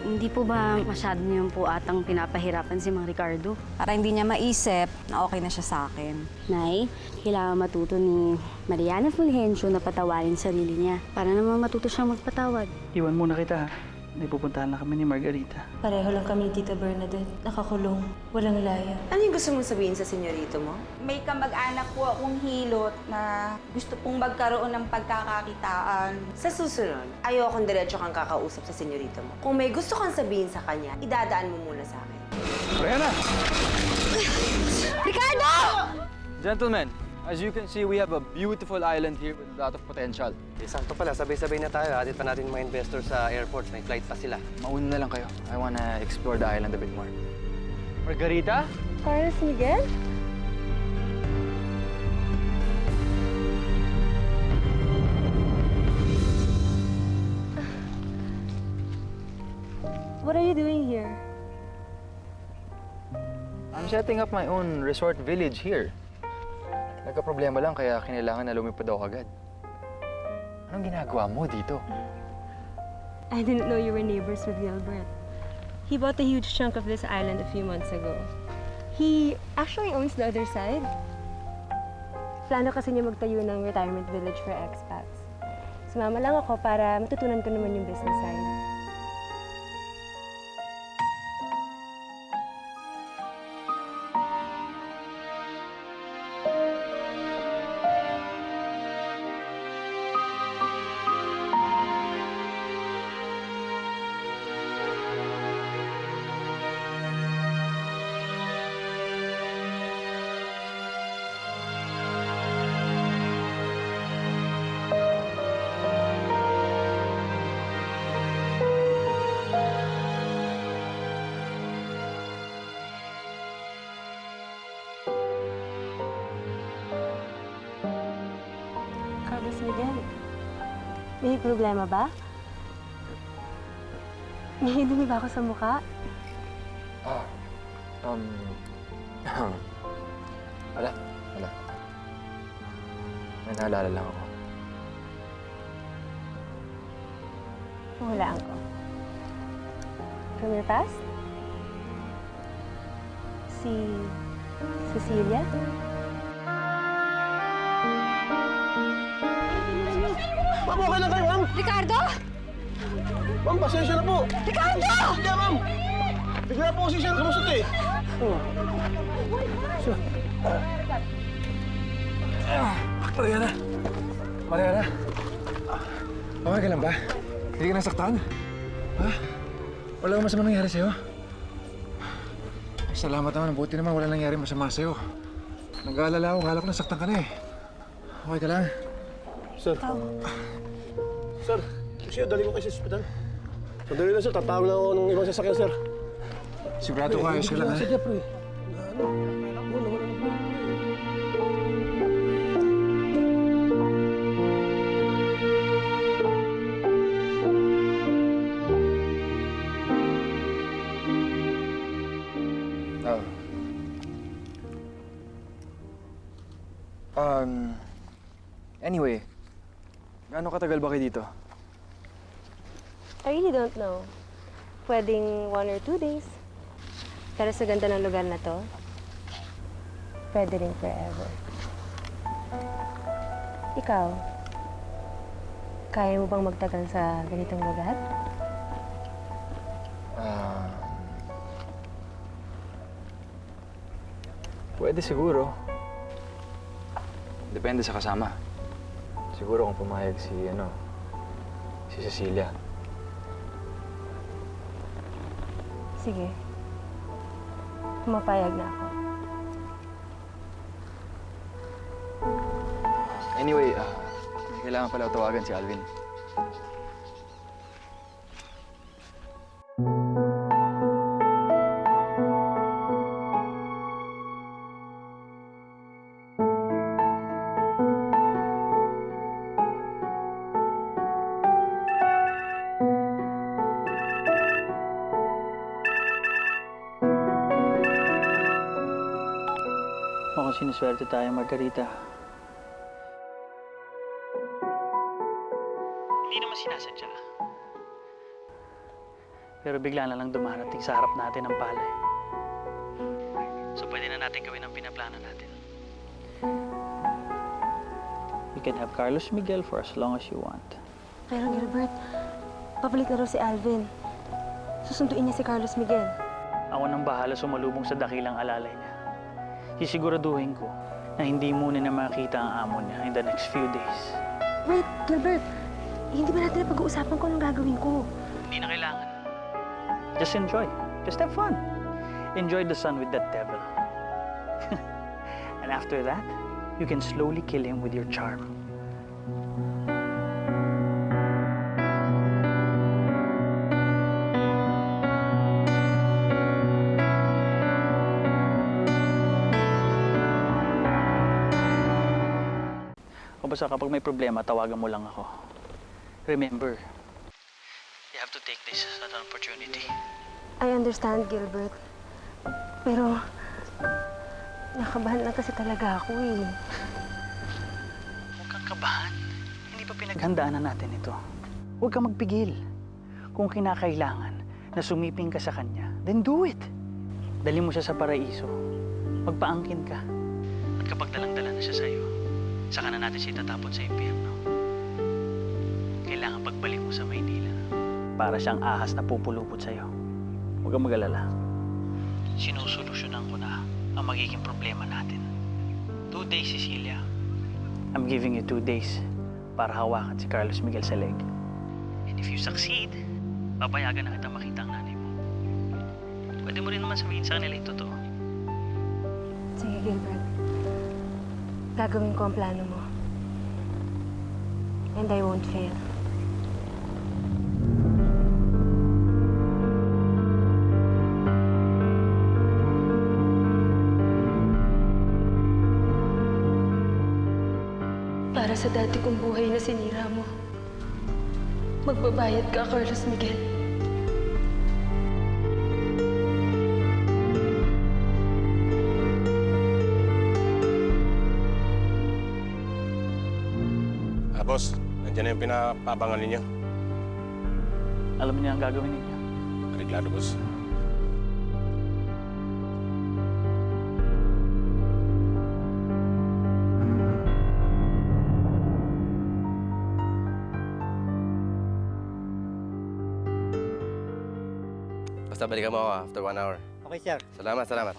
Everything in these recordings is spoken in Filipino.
Hindi po ba masyado niyo po atang pinapahirapan si Mang Ricardo? Para hindi niya maisip na okay na siya sa akin. Nay, kailangan matuto ni Mariana Fulgencio na patawarin sarili niya para naman matuto siyang magpatawad. Iwan muna kita, ha? May pupuntahan na kami ni Margarita. Pareho lang kami ni Tita Bernadette. Nakakulong. Walang laya. Ano yung gusto mong sabihin sa senyorito mo? May kamag-anak po akong hilot na gusto pong magkaroon ng pagkakakitaan. Sa susunod, ayokong diretso kang kakausap sa senyorito mo. Kung may gusto kang sabihin sa kanya, idadaan mo muna sa akin. Mariana! Ricardo! Gentlemen, as you can see, we have a beautiful island here with a lot of potential. Eh, sakto pala, sabay-sabay na tayo. Atin pa natin mga investor sa airport. May flight pa sila. Mauna na lang kayo. I wanna explore the island a bit more. Margarita? Carlos Miguel? What are you doing here? I'm setting up my own resort village here. Nagka-problema lang kaya kinailangan na lumipad ako agad. Anong ginagawa mo dito? I didn't know you were neighbors with Gilbert. He bought a huge chunk of this island a few months ago. He actually owns the other side. Plano kasi niya magtayo ng retirement village for expats. Sumama lang ako para matutunan ko naman yung business side. Carlos Miguel, may problema ba? May dumi ba ako sa mukha? Wala. May naalala lang ako. Hulaan ko. From your past? Si Cecilia? Ma'am, okay lang kayo, ma'am? Ricardo! Ma'am, pasensya na po. Ricardo! Hindi, ma'am. Bigla po kasi siya nakamusot eh. Mariana! Mariana! Okay ka lang ba? Hindi ka nasaktan? Ha? Wala kang masama nangyari sa'yo? Ay, salamat naman. Buti naman wala nangyari masama sa'yo. Nag-aalala ako. Kala ko nasaktan ka na eh. Okay ka lang? Sir. Sir, siya, dali ko kayo sa ospital. Sandali lang, sir. Tatawag lang ako ng ibang sasakyan, sir. Sigurado ko ayos ka lang, ha? Sige, pre. Ano? Anyway, gaano katagal ba kayo dito? I really don't know. Pwedeng 1 or 2 days. Pero sa ganda ng lugar na to, pwede rin forever. Ikaw, kaya mo bang magtagal sa ganitong lugar? Pwede siguro. Depende sa kasama. Siguro kung pumayag si Cecilia. Sige. Pumapayag na ako. Anyway, kailangan pala tawagan si Alvin. Mukhang sinuswerte tayo, Margarita. Hindi naman sinasadya. Pero bigla na lang dumarating sa harap natin ang palay. So pwede na natin gawin ang pinaplano natin. You can have Carlos Miguel for as long as you want. Pero Gilbert, pabalik na raw si Alvin. Susunduin niya si Carlos Miguel. Ako nang bahala sumalubong sa dakilang alalay niya. Sisiguraduhin ko na hindi muna na makita ang amo niya in the next few days. Wait, Gilbert. Hindi ba natin napag-uusapan kung anong gagawin ko? Hindi na kailangan. Just enjoy. Just have fun. Enjoy the sun with that devil. And after that, you can slowly kill him with your charm. O basta kapag may problema, tawagan mo lang ako. Remember, you have to take this as an opportunity. I understand, Gilbert. Pero, nakabahan lang kasi talaga ako eh. Huwag kang kabahan. Hindi pa pinaghandaan na natin ito. Huwag kang magpigil. Kung kinakailangan na sumiping ka sa kanya, then do it. Dali mo siya sa paraiso. Magpaangkin ka. At kapag dalang-dala na siya sa'yo, saka na natin siya itatapon sa impyerno. Kailangan pagbalik mo sa Maynila para siyang ahas na pupulupot sa'yo. Huwag kang mag-alala. Sinusolusyonan ko na ang magiging problema natin. 2 days, Cecilia. I'm giving you 2 days para hawakan si Carlos Miguel sa leg. And if you succeed, papayagan na kita makita ang nanay mo. Pwede mo rin naman sabihin sa kanila yung totoo. Sige, Gilbert. Gagawin ko ang plano mo. And I won't fail. Para sa dati kong buhay na sinira mo, magbabayad ka, Carlos Miguel. Boss, nandiyan na yung pinapabangan ninyo. Alam niyo ang gagawin ninyo. Ariglado, boss. Basta balikan mo ako after 1 hour. Okay, sir. Salamat, salamat.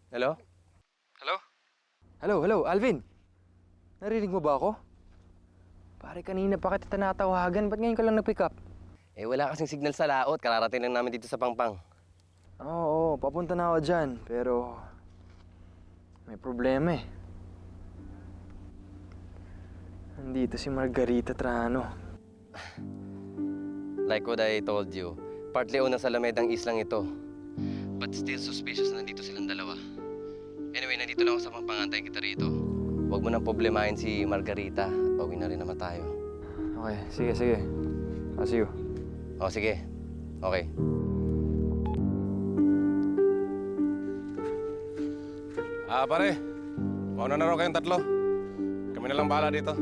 Hello? Hello? Hello, Alvin. Narinig mo ba ako? Pare, kanina pa kita tinatawagan. Ba't ngayon ka lang nag-pick up? Eh, wala kasing signal sa laot. Kararating lang namin dito sa Pangpang. Oo, papunta na ako dyan. Pero, may problema eh. Nandito si Margarita Trano. Like what I told you, partly una sa Alamedang islang ito. But still suspicious na nandito silang dalawa. Anyway, nandito lang ako sa Pangpang. Antayin kita rito. Huwag mo nang problemahin si Margarita. Pauwi na rin naman tayo. Okay, sige. I'll see you. O, sige. Okay. Pare. Mauna na raw kayong tatlo. Kami na lang bahala dito.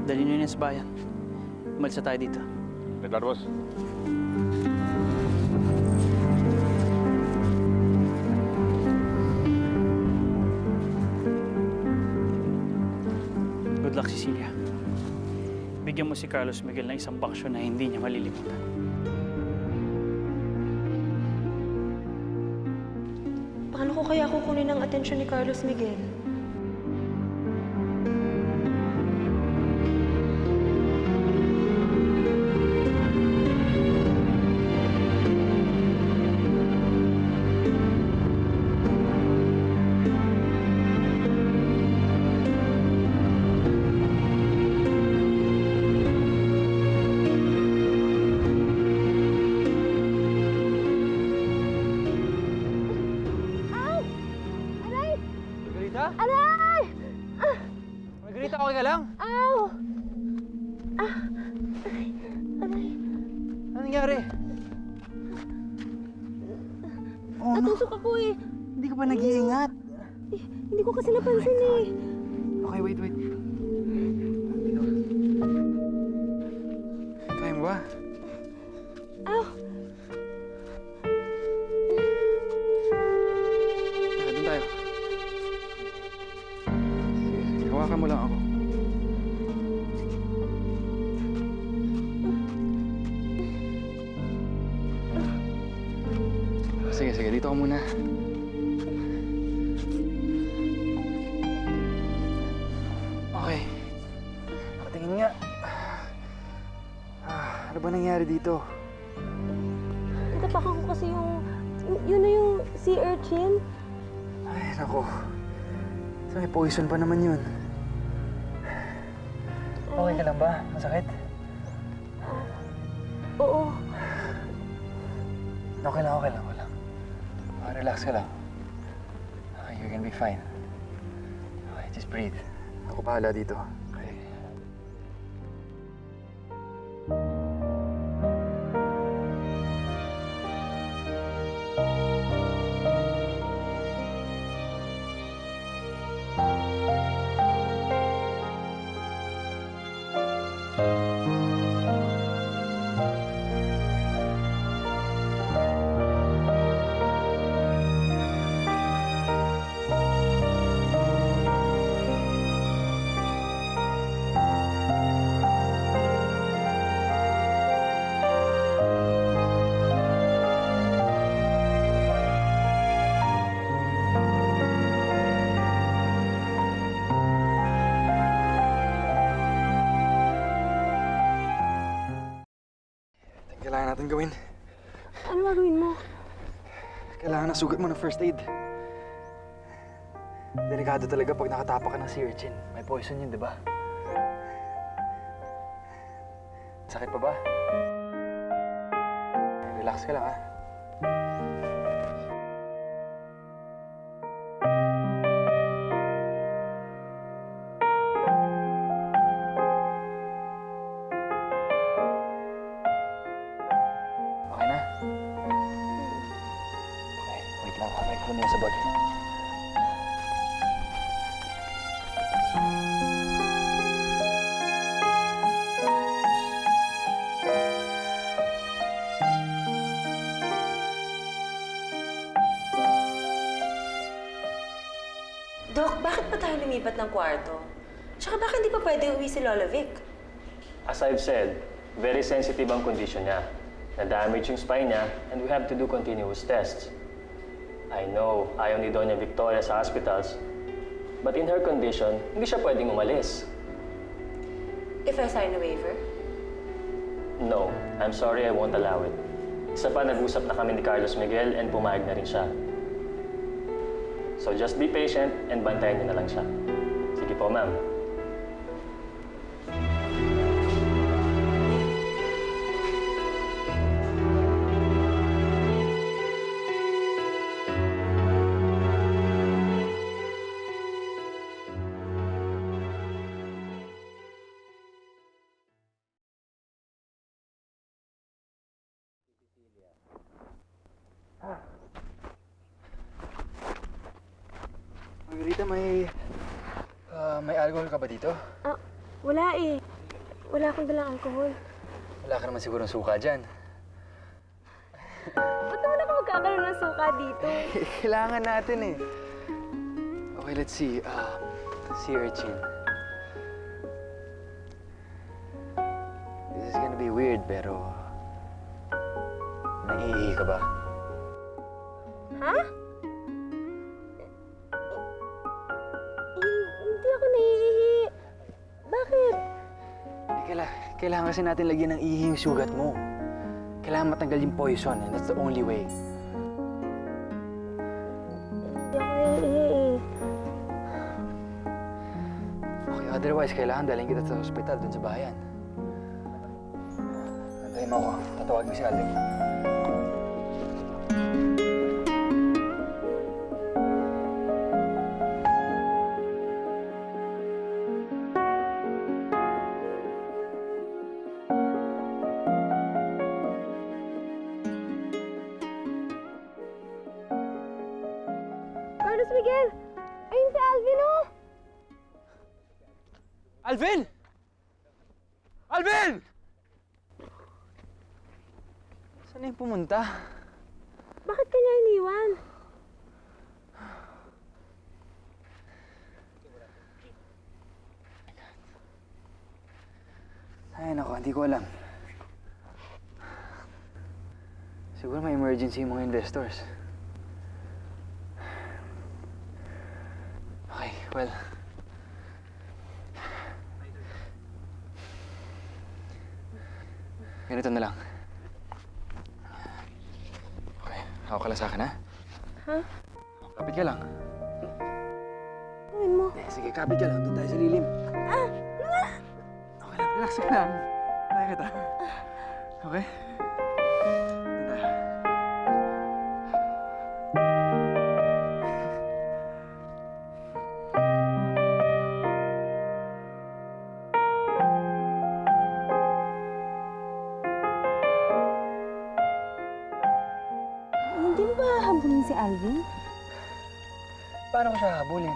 Dali nyo yun sa bayan. Umalis na tayo dito. Ariglado, boss. Good luck, Cecilia. Bigyan mo si Carlos Miguel ng isang baksyon na hindi niya malilimutan. Paano ko kaya kukunin ang atensyon ni Carlos Miguel? Margarita? nangyari? Oh, no. Natusok ako eh. Hindi ka ba nag-iingat? Hindi ko kasi napansin eh. Okay, wait. Dito. Kaya mo ba? Aw! Tara, doon tayo. Sige, hawakan mo lang ako. Sige, dito ka muna. Okay. Patingin nga. Ano ba nangyari dito? Natapakan ko kasi yun na yung sea urchin. Ay, nako. So, may poison pa naman yun. Okay ka lang ba? Masakit? Oo. Okay lang. Relax ka lang. Okay, you're gonna be fine. Okay, just breathe. Ako bahala dito. Okay. Kailangan natin gawin. Ano gagawin mo? Kailangan na sugat mo ng first aid. Delikado talaga pag nakatapak ka ng sea urchin. May poison yun, di ba? Sakit pa ba? Relax ka lang, ha? Okay na? Okay, wait lang. Abay ko na sa bag. Dok, bakit pa tayo lumipat ng kwarto? Tsaka bakit hindi pa pwede uwi si Lola Vic? As I've said, very sensitive ang condition niya. Na-damage yung spine niya and we have to do continuous tests. I know, ayaw ni Doña Victoria sa hospitals, but in her condition, hindi siya pwedeng umalis. If I sign a waiver? No, I'm sorry, I won't allow it. Isa pa, nag-usap na kami ni Carlos Miguel and pumayag na rin siya. So just be patient and bantayan niyo na lang siya. Sige po, ma'am. Margarita, may alcohol ka ba dito? Ah, wala eh. Wala akong dalang alcohol. Wala ka naman sigurong suka dyan. Ba't naman ako magkakaroon ng suka dito? Kailangan natin eh. Okay, let's see. Sea urchin. This is gonna be weird, pero... Naiihi ka ba? Ha? Hindi ako naiihi. Bakit? Kailangan kasi natin lagyan ng ihi yung sugat mo. Kailangan matanggal yung poison, and that's the only way. Hindi ako naiihi. Okay, otherwise, kailangan dalhin kita sa hospital dun sa bayan. Antayin mo ako. Tatawag mo si Alden. Alvin! Alvin! Saan na yung pumunta? Bakit kanya iniwan? Ay, nako, hindi ko alam. Siguro may emergency yung mga investors. Okay, well... ganito na lang. Okay, hawak ka lang sa akin, ha? Ha? Kapit ka lang. Gawin mo. Sige, kapit ka lang. Doon tayo sa lilim. Okay lang, relax ka lang. Kaya kita. Okay? Doon tayo. Hindi mo ba hahabulin si Alvin? Paano ko siya habulin?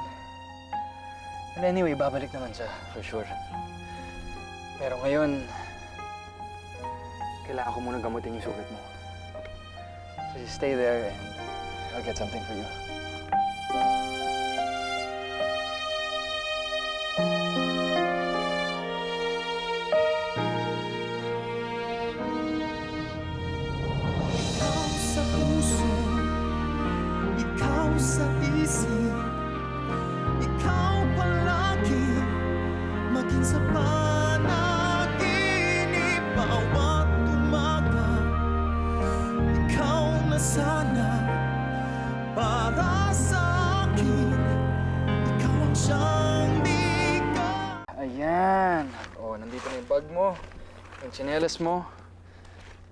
And anyway, babalik naman siya, for sure. Pero ngayon, kailangan ko muna gamutin yung sugat mo. So you stay there and I'll get something for you. Ikaw sa puso, ikaw sa isip, ikaw palagi, maging sa panaginip, bawat umaga, ikaw na sana, para sa akin, ikaw ang siyang ligaw. Ayan! Oh, nandito na yung bag mo, yung tsinelas mo,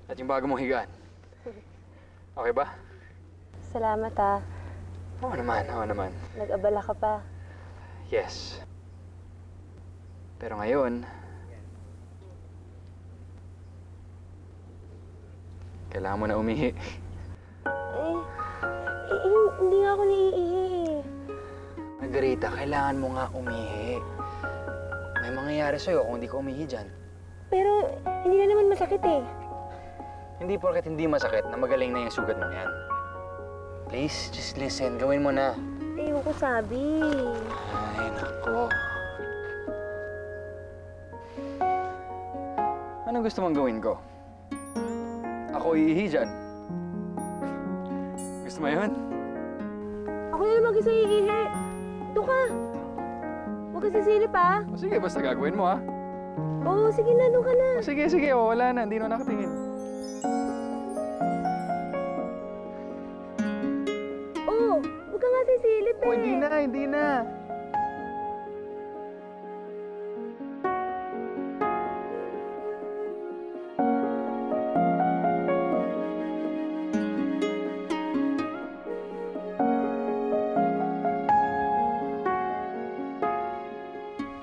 at yung bago mong higaan. Okay ba? Salamat ah. Oo naman, oo naman. Nag-abala ka pa. Yes. Pero ngayon, kailangan mo na umihi. Hindi nga ako naiihi eh. Margarita, kailangan mo nga umihi. May mangyayari sa'yo kung hindi ka umihi dyan. Pero hindi na naman masakit eh. Hindi porket hindi masakit na magaling na yung sugat mo yan. Please, just listen. Gawin mo na. Ayoko sabi. Ay, nako. Anong gusto mong gawin ko? Ako iihi dyan. Gusto mo yun? Ako na lang mag-isa iihi. Doon ka. Huwag ka sisilip ah. O sige, basta gagawin mo ha. Oo, sige na, doon ka na. O sige, sige. O, wala na. Hindi na nakatingin. Oo, huwag ka nga sisilip eh. O, hindi na, hindi na.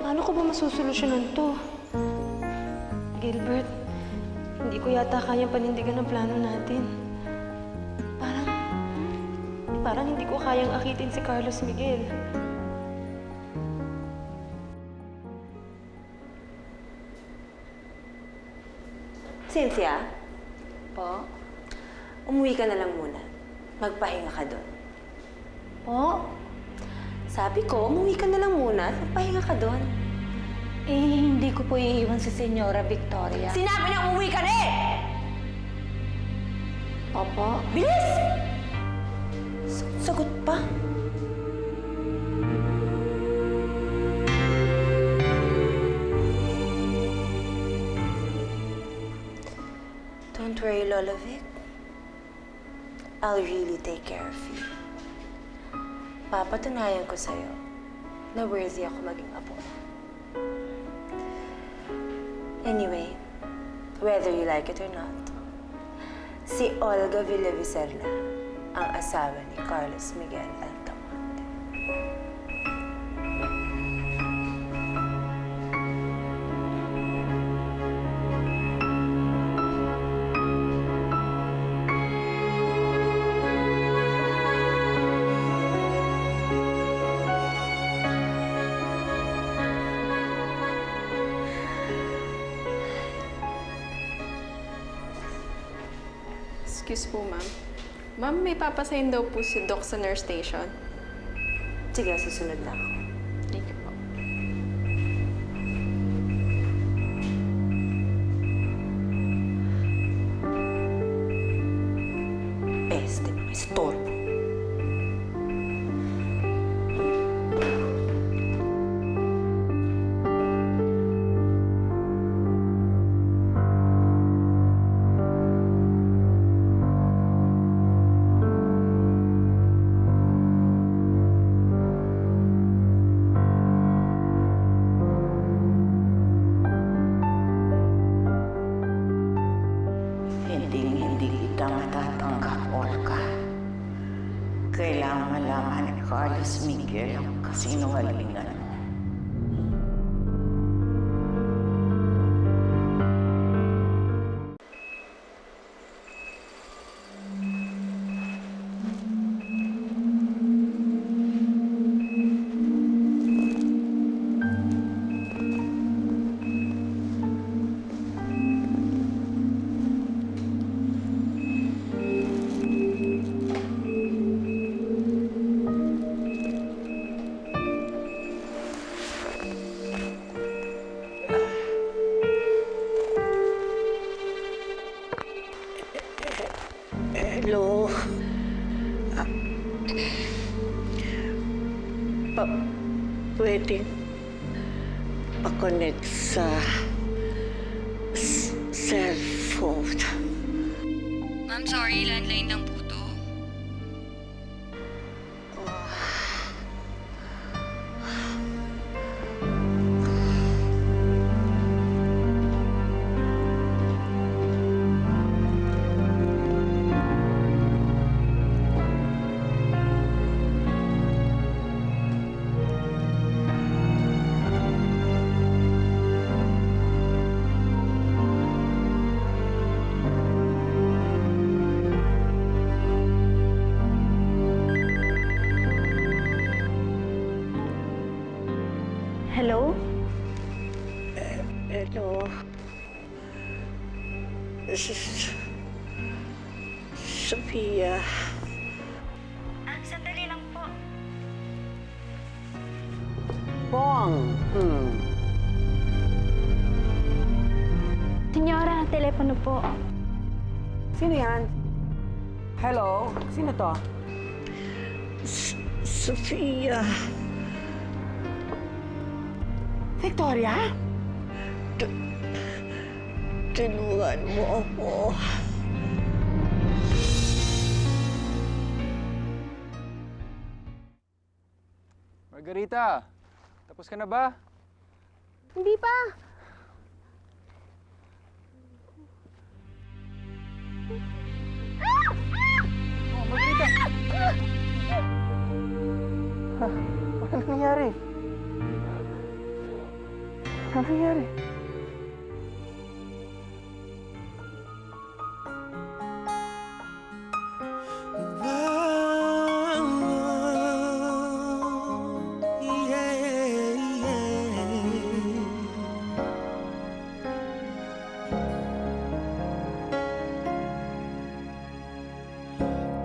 Paano ko ba masusolusyonan to? Gilbert, hindi ko yata kayang panindigan ang plano natin. Parang hindi ko kayang akitin si Carlos Miguel. Cynthia, Po? umuwi ka na lang muna. Magpahinga ka doon. Po? Sabi ko, umuwi ka na lang muna at magpahinga ka doon. Eh, hindi ko po iiwan si Senyora Victoria. Sinabi niya umuwi ka na eh! Opo? Bilis! Sagot pa. Don't worry, Lola Vic. I'll really take care of you. Papatunayan ko sa'yo na worthy ako maging apo. Anyway, whether you like it or not, si Olga Villavicerna ang asawa ni Carlos Miguel Altamonte. Excuse po, ma'am. Ma'am, may papasayin daw po si Doc sa nurse station. Sige, susunod na ako. Thank you po. Este mga estorbo. Hindi kita matatanggap, Olga. Kailangan malaman ni Carlos Miguel ang kasinungalingan mo. Hello? Pwedeng pa-connect sa cellphone. Ma'am, sorry. Landline lang po to. Hello? Hello? Sophia. Sandali lang po. Bong! Senyora, telepono po. Sino yan? Hello? Sino to? Sophia. Victoria? Tulungan mo ako. Margarita, tapos ka na ba? Hindi pa. Oh, Margarita! Ano nangyari? Ano nangyari?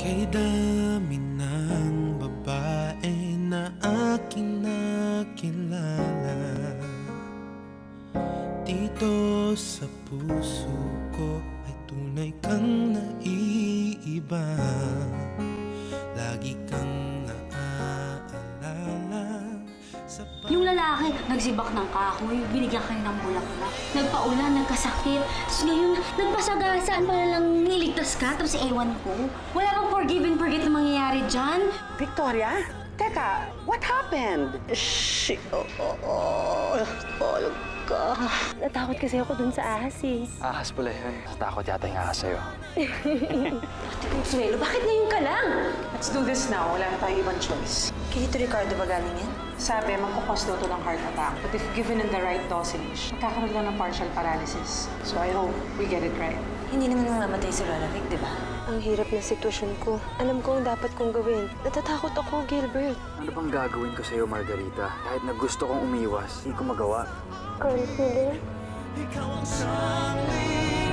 Kay dami ng babae na aking nakilala, dito sa puso ko ay tunay kang naiiba. Lagi kang naaalala sa Yung lalaki, nagsibak ng kahoy, binigyan kayo ng bulaklak, nagpaulan, nagkasakit, tapos ngayon, nagpasagasaan para lang niligtas ka, tapos ewan ko. Wala bang forgive and forget na mangyayari dyan? Victoria? Teka, what happened? Olga. Natakot kasi ako dun sa ahas eh. Ahas pala yun. Takot yata yung ahas sa'yo. Consuelo, bakit ngayon ka lang? Let's do this now. Wala na tayong ibang choice. Kay Tito Ricardo ba galing yan? Sabi, magkukos daw to ng heart attack. But if given in the right dosage, magkakaroon lang ng partial paralysis. So I hope we get it right. Hindi naman mamamatay si Lola Vic, di ba? Ang hirap na sitwasyon ko. Alam ko ang dapat kong gawin. Natatakot ako, Gilbert. Ano bang gagawin ko sa'yo, Margarita? Kahit na gusto kong umiwas, hindi ko magawa. Carlos Miguel? ikaw ang sangli.